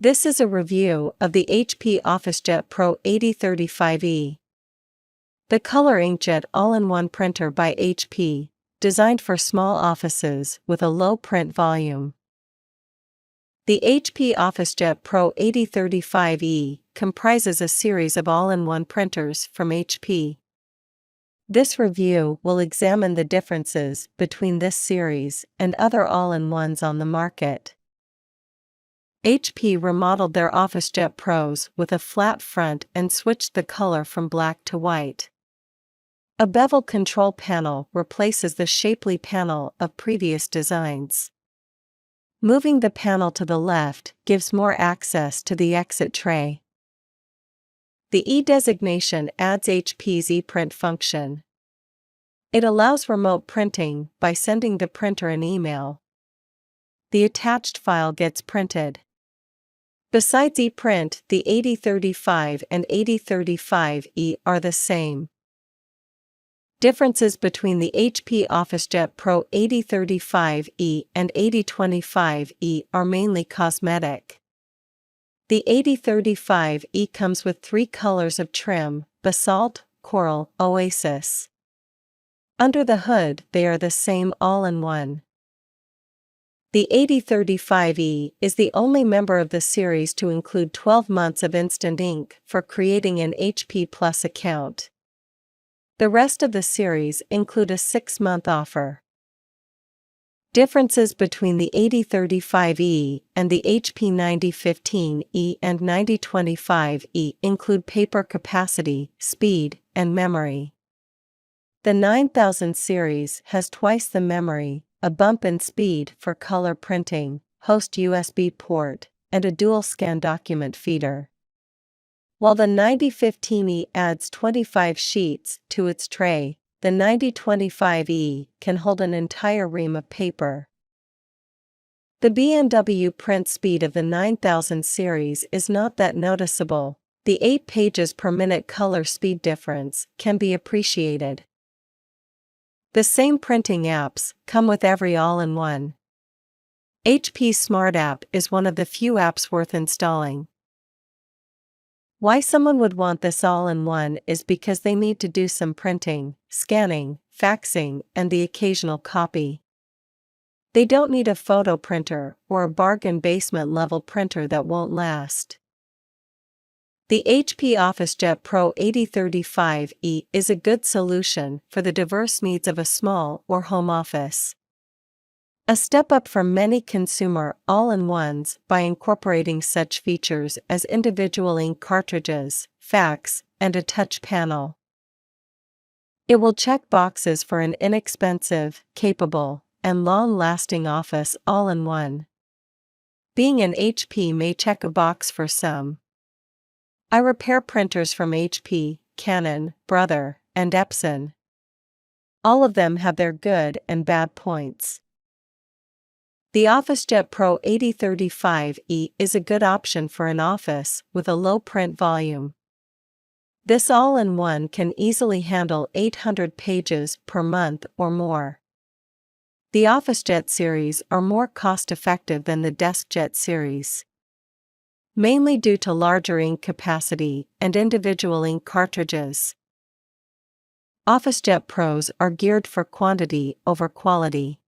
This is a review of the HP OfficeJet Pro 8035E. The color inkjet all-in-one printer by HP, designed for small offices with a low print volume. The HP OfficeJet Pro 8035E comprises a series of all-in-one printers from HP. This review will examine the differences between this series and other all-in-ones on the market. HP remodeled their OfficeJet Pros with a flat front and switched the color from black to white. A bevel control panel replaces the shapely panel of previous designs. Moving the panel to the left gives more access to the exit tray. The E designation adds HP's ePrint function. It allows remote printing by sending the printer an email. The attached file gets printed. Besides ePrint, the 8035 and 8035E are the same. Differences between the HP OfficeJet Pro 8035E and 8025E are mainly cosmetic. The 8035E comes with 3 colors of trim: basalt, coral, oasis. Under the hood, they are the same all-in-one. The 8035E is the only member of the series to include 12 months of instant ink for creating an HP Plus account. The rest of the series include a 6-month offer. Differences between the 8035E and the HP 9015E and 9025E include paper capacity, speed, and memory. The 9000 series has twice the memory, a bump in speed for color printing, host USB port, and a dual scan document feeder. While the 9015E adds 25 sheets to its tray, the 9025E can hold an entire ream of paper. The B&W print speed of the 9000 series is not that noticeable. The 8 pages per minute color speed difference can be appreciated. The same printing apps come with every all-in-one. HP Smart App is one of the few apps worth installing. Why someone would want this all-in-one is because they need to do some printing, scanning, faxing, and the occasional copy. They don't need a photo printer or a bargain basement level printer that won't last. The HP OfficeJet Pro 8035E is a good solution for the diverse needs of a small or home office. A step up from many consumer all-in-ones by incorporating such features as individual ink cartridges, fax, and a touch panel. It will check boxes for an inexpensive, capable, and long-lasting office all-in-one. Being an HP may check a box for some. I repair printers from HP, Canon, Brother, and Epson. All of them have their good and bad points. The OfficeJet Pro 8035E is a good option for an office with a low print volume. This all-in-one can easily handle 800 pages per month or more. The OfficeJet series are more cost-effective than the DeskJet series, mainly due to larger ink capacity and individual ink cartridges. OfficeJet Pros are geared for quantity over quality.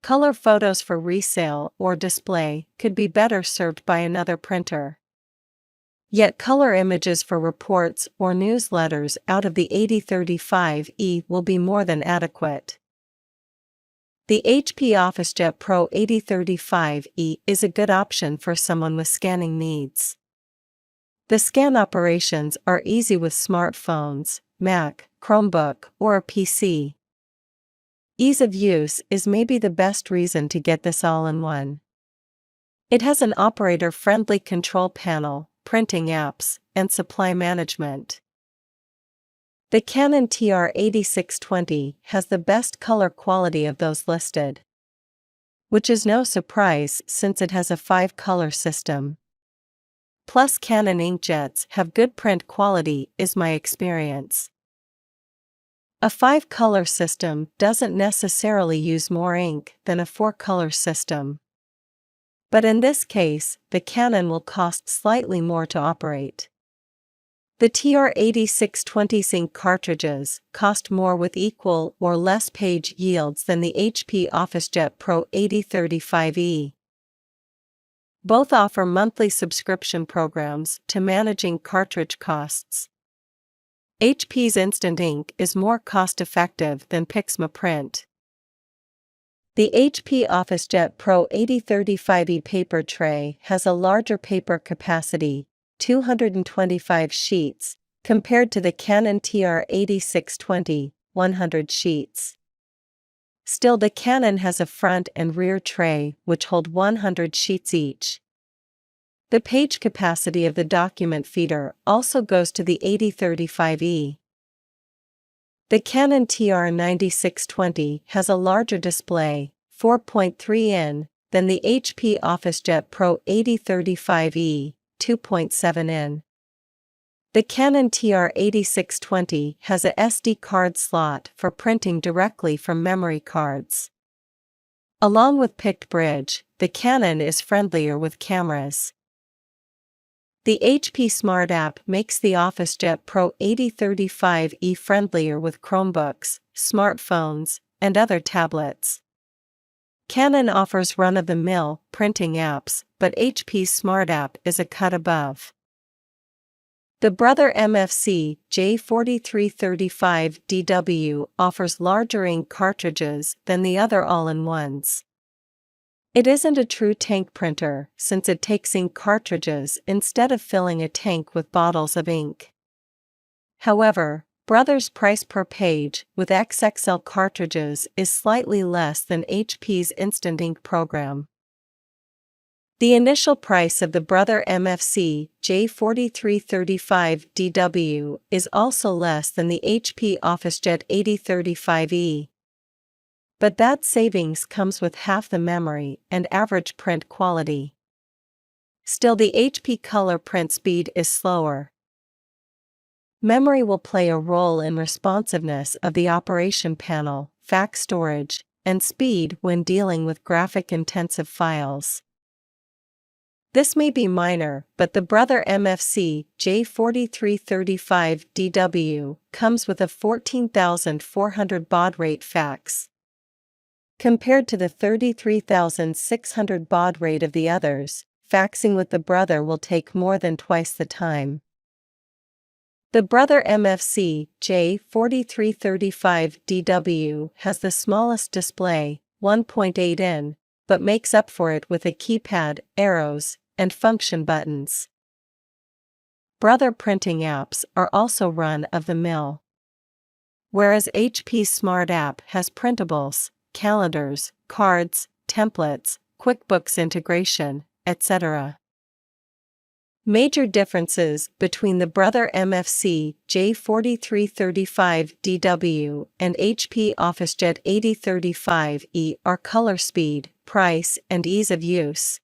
Color photos for resale or display could be better served by another printer. Yet color images for reports or newsletters out of the 8035E will be more than adequate. The HP OfficeJet Pro 8035E is a good option for someone with scanning needs. The scan operations are easy with smartphones, Mac, Chromebook, or a PC. Ease of use is maybe the best reason to get this all-in-one. It has an operator-friendly control panel, printing apps, and supply management. The Canon TR8620 has the best color quality of those listed, which is no surprise since it has a 5-color system. Plus Canon inkjets have good print quality is my experience. A 5-color system doesn't necessarily use more ink than a 4-color system. But in this case, the Canon will cost slightly more to operate. The TR-8620 ink cartridges cost more with equal or less page yields than the HP OfficeJet Pro 8035E. Both offer monthly subscription programs to managing cartridge costs. HP's Instant Ink is more cost-effective than Pixma Print. The HP OfficeJet Pro 8035E paper tray has a larger paper capacity, 225 sheets, compared to the Canon TR-8620, 100 sheets. Still, the Canon has a front and rear tray which hold 100 sheets each. The page capacity of the document feeder also goes to the 8035E. The Canon TR-9620 has a larger display, 4.3 in, than the HP OfficeJet Pro 8035E, 2.7 in. The Canon TR-8620 has a SD card slot for printing directly from memory cards. Along with Picked Bridge, the Canon is friendlier with cameras. The HP Smart App makes the OfficeJet Pro 8035E friendlier with Chromebooks, smartphones, and other tablets. Canon offers run-of-the-mill printing apps, but HP's Smart App is a cut above. The Brother MFC J4335DW offers larger ink cartridges than the other all-in-ones. It isn't a true tank printer since it takes ink cartridges instead of filling a tank with bottles of ink. However, Brother's price per page with XXL cartridges is slightly less than HP's Instant Ink program. The initial price of the Brother MFC J4335DW is also less than the HP OfficeJet 8035E. But that savings comes with half the memory and average print quality. Still, the HP color print speed is slower. Memory will play a role in responsiveness of the operation panel, fax storage, and speed when dealing with graphic-intensive files. This may be minor, but the Brother MFC J4335DW comes with a 14,400 baud rate fax. Compared to the 33,600 baud rate of the others, faxing with the Brother will take more than twice the time. The Brother MFC J4335DW has the smallest display, 1.8 in, but makes up for it with a keypad, arrows, and function buttons. Brother printing apps are also run-of-the-mill. Whereas HP's Smart App has printables, calendars, cards, templates, QuickBooks integration, etc. Major differences between the Brother MFC J4335DW and HP OfficeJet 8035E are color speed, price, and ease of use.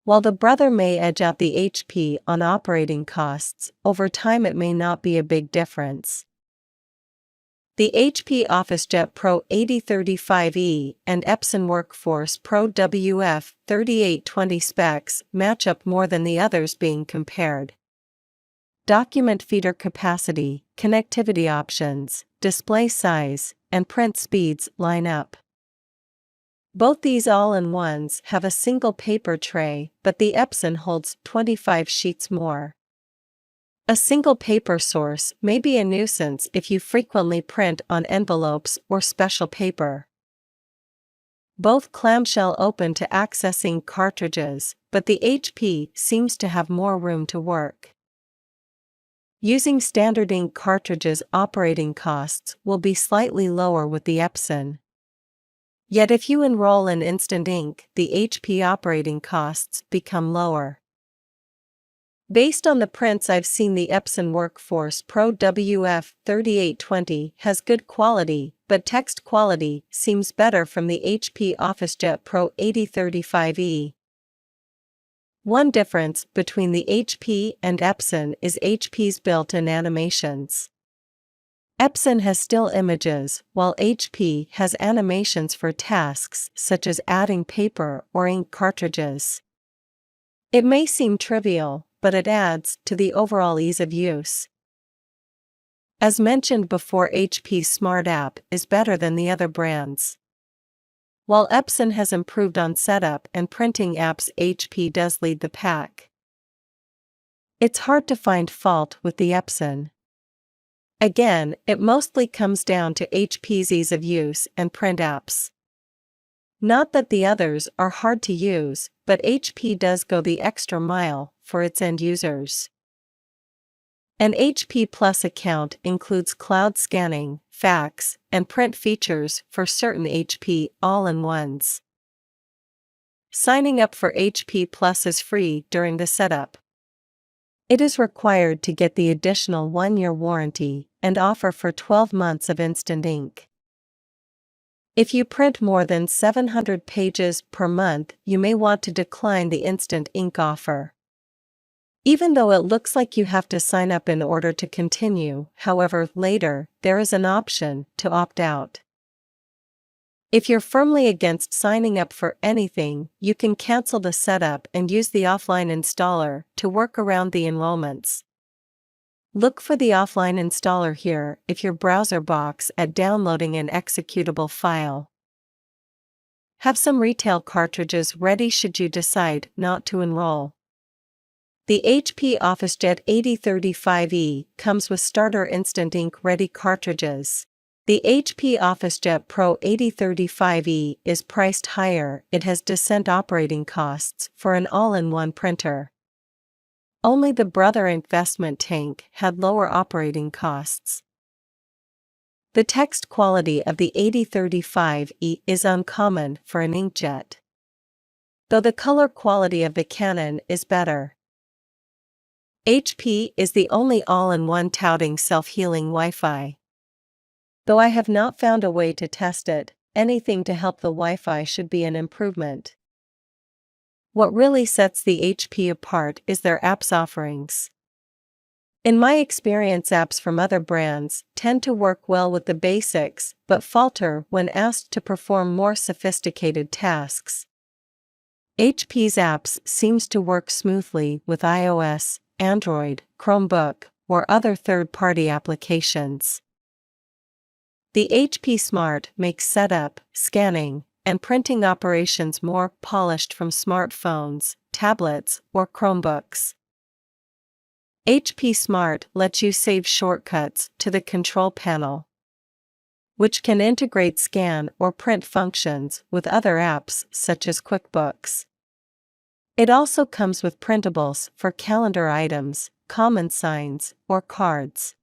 While the Brother may edge out the HP on operating costs, over time it may not be a big difference. The HP OfficeJet Pro 8035E and Epson Workforce Pro WF 3820 specs match up more than the others being compared. Document feeder capacity, connectivity options, display size, and print speeds line up. Both these all-in-ones have a single paper tray, but the Epson holds 25 sheets more. A single paper source may be a nuisance if you frequently print on envelopes or special paper. Both clamshell open to accessing cartridges, but the HP seems to have more room to work. Using standard ink cartridges, operating costs will be slightly lower with the Epson. Yet if you enroll in Instant Ink, the HP operating costs become lower. Based on the prints I've seen, the Epson Workforce Pro WF 3820 has good quality, but text quality seems better from the HP OfficeJet Pro 8035E. One difference between the HP and Epson is HP's built-in animations. Epson has still images, while HP has animations for tasks such as adding paper or ink cartridges. It may seem trivial, but it adds to the overall ease of use. As mentioned before, HP's Smart App is better than the other brands. While Epson has improved on setup and printing apps, HP does lead the pack. It's hard to find fault with the Epson. Again, it mostly comes down to HP's ease of use and print apps. Not that the others are hard to use, but HP does go the extra mile for its end users. An HP Plus account includes cloud scanning, fax, and print features for certain HP all-in-ones. Signing up for HP Plus is free during the setup. It is required to get the additional 1-year warranty and offer for 12 months of instant ink. If you print more than 700 pages per month, you may want to decline the instant ink offer. Even though it looks like you have to sign up in order to continue, however, later, there is an option to opt out. If you're firmly against signing up for anything, you can cancel the setup and use the offline installer to work around the enrollments. Look for the offline installer here if your browser balks at downloading an executable file. Have some retail cartridges ready should you decide not to enroll. The HP OfficeJet 8035E comes with starter instant ink ready cartridges. The HP OfficeJet Pro 8035E is priced higher. It has decent operating costs for an all-in-one printer. Only the Brother investment tank had lower operating costs. The text quality of the 8035E is uncommon for an inkjet, though the color quality of the Canon is better. HP is the only all-in-one touting self-healing Wi-Fi. Though I have not found a way to test it, anything to help the Wi-Fi should be an improvement. What really sets the HP apart is their apps offerings. In my experience, apps from other brands tend to work well with the basics, but falter when asked to perform more sophisticated tasks. HP's apps seems to work smoothly with iOS, Android, Chromebook, or other third-party applications. The HP Smart makes setup, scanning, and printing operations more polished from smartphones, tablets, or Chromebooks. HP Smart lets you save shortcuts to the control panel, which can integrate scan or print functions with other apps such as QuickBooks. It also comes with printables for calendar items, common signs, or cards.